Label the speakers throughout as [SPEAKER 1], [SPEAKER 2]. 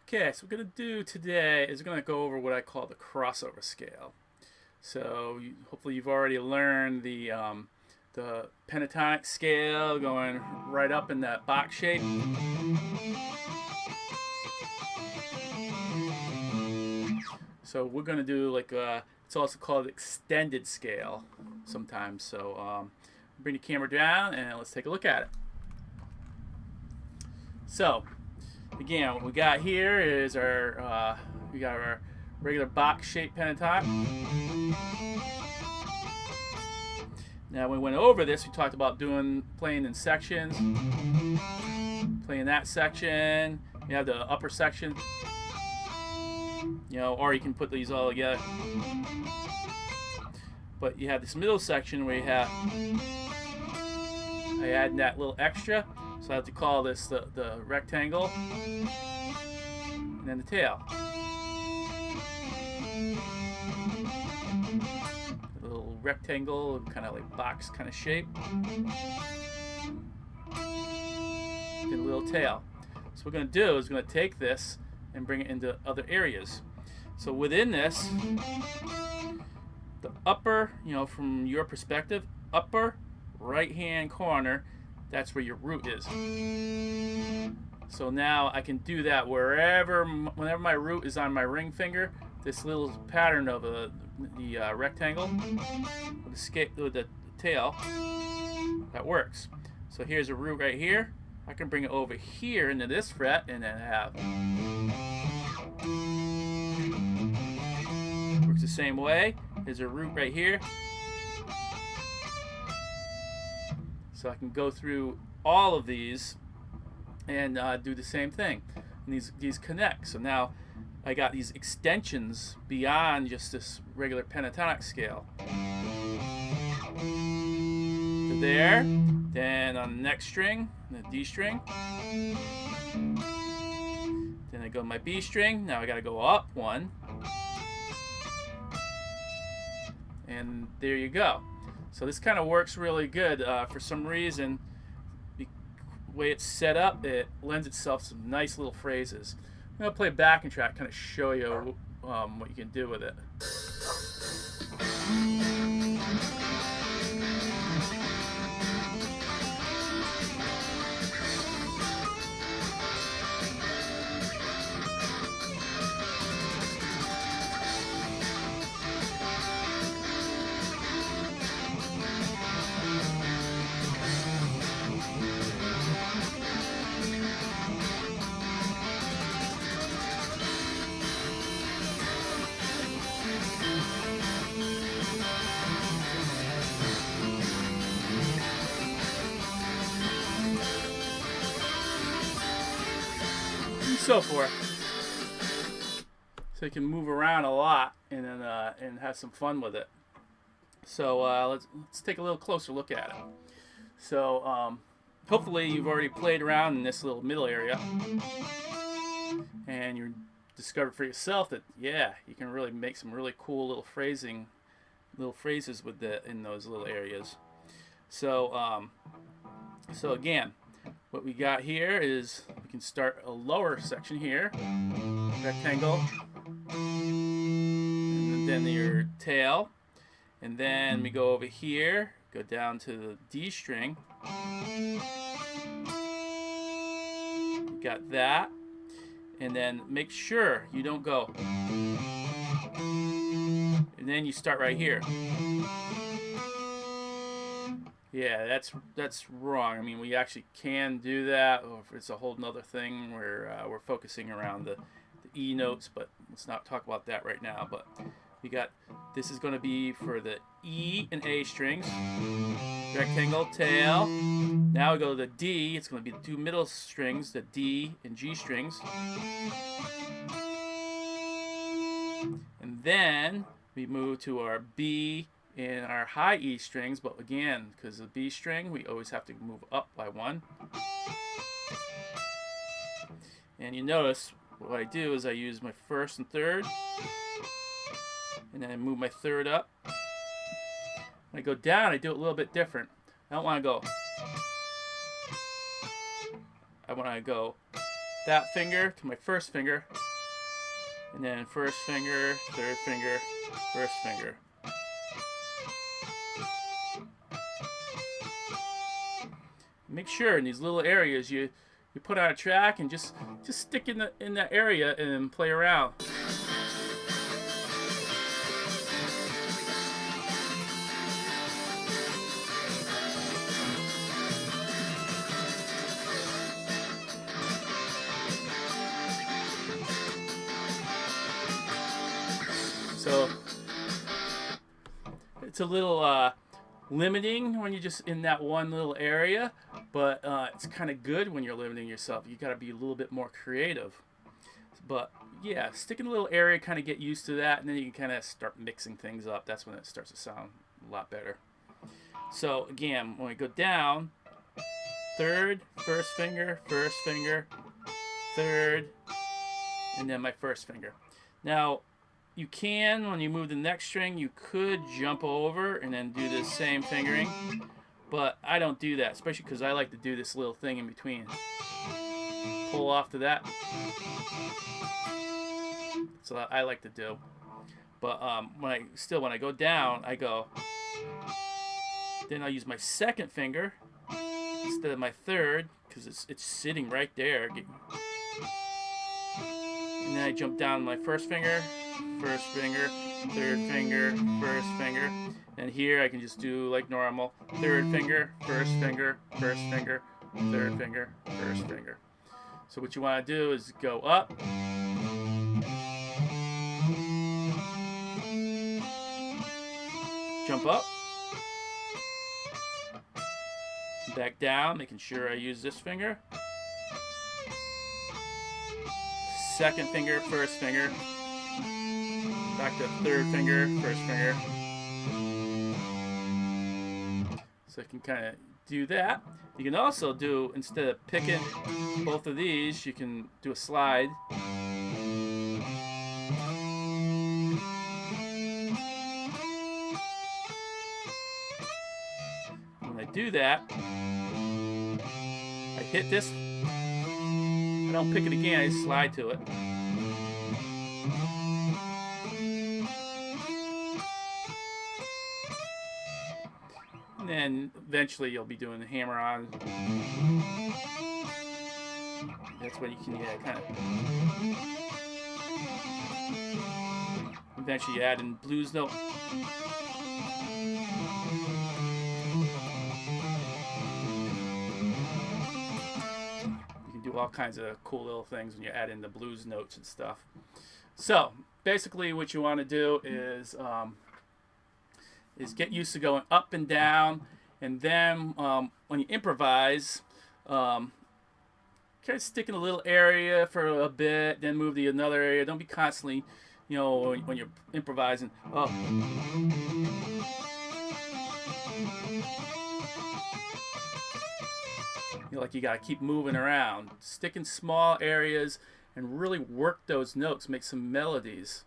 [SPEAKER 1] Okay, so what we're going to do today is we're going to go over what I call the crossover scale. So hopefully you've already learned the pentatonic scale going right up in that box shape. So we're going to do it's also called extended scale sometimes. So bring the camera down and let's take a look at it. So again, what we got here is we got our regular box shaped pentatonic. Now when we went over this, we talked about playing in sections, playing that section. You have the upper section, or you can put these all together. But you have this middle section where I add that little extra, so I have to call this the rectangle, and then the tail. A little rectangle, kind of like box kind of shape, and a little tail. So what we're going to do is we're going to take this and bring it into other areas. So within this, the upper, from your perspective, upper right hand corner, that's where your root is. So now I can do that whenever my root is on my ring finger. This little pattern of the rectangle with the tail, that works. So here's a root right here. I can bring it over here into this fret and then have. Works the same way. There's a root right here. So I can go through all of these and do the same thing. And these connect. So now I got these extensions beyond just this regular pentatonic scale. To there. Then on the next string, the D string. Then I go to my B string. Now I got to go up one. And there you go. So this kind of works really good. For some reason, the way it's set up, it lends itself to some nice little phrases. I'm going to play a backing track, kind of show you what you can do with it. So forth. So you can move around a lot and then and have some fun with it. So let's take a little closer look at it. So hopefully you've already played around in this little middle area, and you discovered for yourself that you can really make some really cool little phrases with in those little areas. So so again, what we got here is we can start a lower section here, rectangle, and then your tail, and then we go over here, go down to the D string. Got that, and then make sure you don't go, and then you start right here. Yeah, that's wrong. I mean, we actually can do that, or if it's a whole nother thing where we're focusing around the E notes, but let's not talk about that right now. But we got, this is going to be for the E and A strings, rectangle, tail. Now we go to the D. It's going to be the two middle strings, the D and G strings. And then we move to our B in our high E strings, but again, because of the B string, we always have to move up by one. And you notice what I do is I use my first and third, and then I move my third up. When I go down, I do it a little bit different. I don't want to go. I want to go that finger to my first finger, and then first finger, third finger, first finger. Make sure in these little areas you put on a track and just stick in that area and play around. So it's a little limiting when you're just in that one little area, but it's kind of good when you're limiting yourself. You got to be a little bit more creative. But yeah, stick in a little area, kind of get used to that, and then you can kind of start mixing things up. That's when it starts to sound a lot better. So again, when we go down, third, first finger, third, and then my first finger. Now, you can, when you move the next string, you could jump over and then do the same fingering, but I don't do that, especially because I like to do this little thing in between. Pull off to that. So I like to do. But when I go down, I go. Then I'll use my second finger instead of my third, because it's sitting right there. And then I jump down my first finger, third finger, first finger. And here I can just do like normal. Third finger, first finger, third finger, first finger. So what you want to do is go up. Jump up. Back down, making sure I use this finger. Second finger, first finger. Back to third finger, first finger. So you can kind of do that. You can also do, instead of picking both of these, you can do a slide. When I do that, I hit this. I don't pick it again, I just slide to it. And then eventually you'll be doing the hammer on. That's what you can kind of. Eventually you add in blues note. All kinds of cool little things when you add in the blues notes and stuff. So basically what you want to do is get used to going up and down, and then when you improvise, kind of stick in a little area for a bit, then move to another area. Don't be constantly, when you're improvising, like you got to keep moving around. Stick in small areas and really work those notes, make some melodies.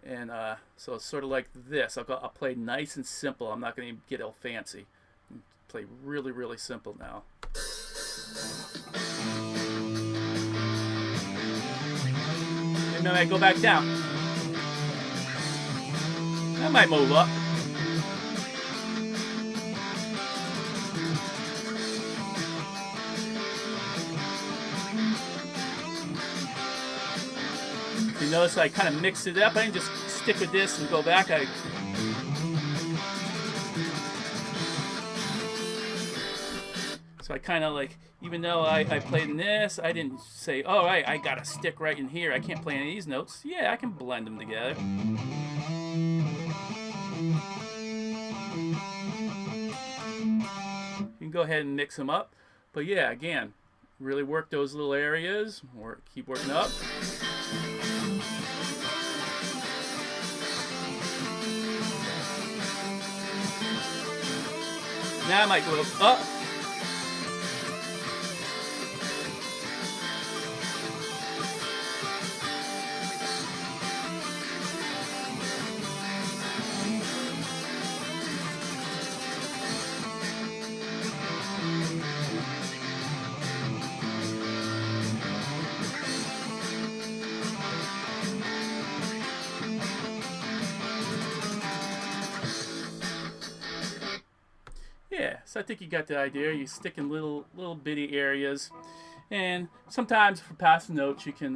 [SPEAKER 1] And so it's sort of like this. I'll play nice and simple. I'm not going to get all fancy. I'll play really, really simple now. And then I go back down. I might move up. You notice I kind of mixed it up. I didn't just stick with this and go back. So I kind of like, even though I played in this, I didn't say, oh, right, I got to stick right in here. I can't play any of these notes. Yeah, I can blend them together. You can go ahead and mix them up. But yeah, again, really work those little areas. Keep working up. Now I might go up. So I think you got the idea. You stick in little bitty areas, and sometimes for passing notes, you can.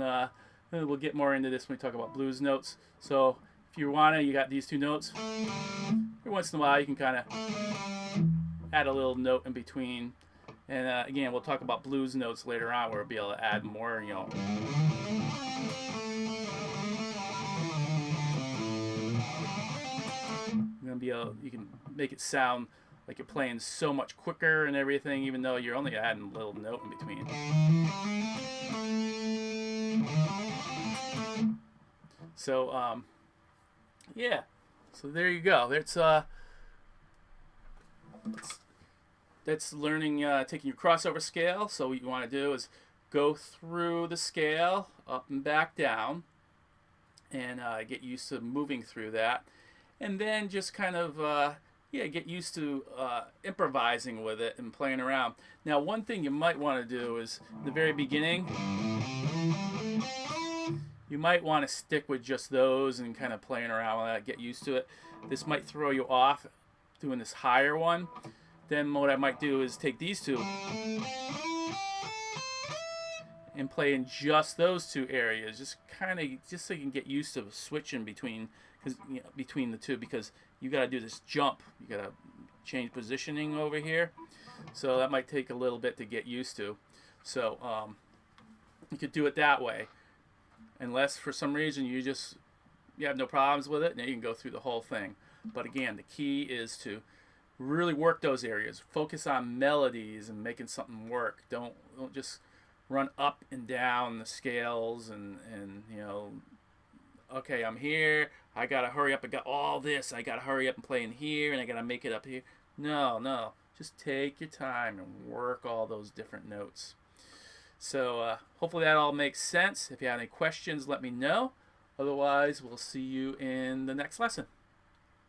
[SPEAKER 1] We'll get more into this when we talk about blues notes. So if you wanna, you got these two notes. Every once in a while, you can kind of add a little note in between. And again, we'll talk about blues notes later on, where we'll be able to add more. You're gonna be able, you can make it sound like you're playing so much quicker and everything, even though you're only adding a little note in between. So yeah, so there you go. That's learning, taking your crossover scale. So what you want to do is go through the scale up and back down, and get used to moving through that, and then just kind of get used to improvising with it and playing around. Now, one thing you might want to do is in the very beginning, you might want to stick with just those and kind of playing around with that, get used to it. This might throw you off doing this higher one. Then what I might do is take these two and play in just those two areas, just so you can get used to switching between the two, because you got to do this jump. You got to change positioning over here, so that might take a little bit to get used to. So you could do it that way, unless for some reason you have no problems with it, then you can go through the whole thing. But again, the key is to really work those areas. Focus on melodies and making something work. Don't just run up and down the scales and okay, I'm here, I gotta hurry up, I got all this, I gotta hurry up and play in here, and I gotta make it up here. No, just take your time and work all those different notes. So hopefully that all makes sense. If you have any questions, let me know. Otherwise, we'll see you in the next lesson.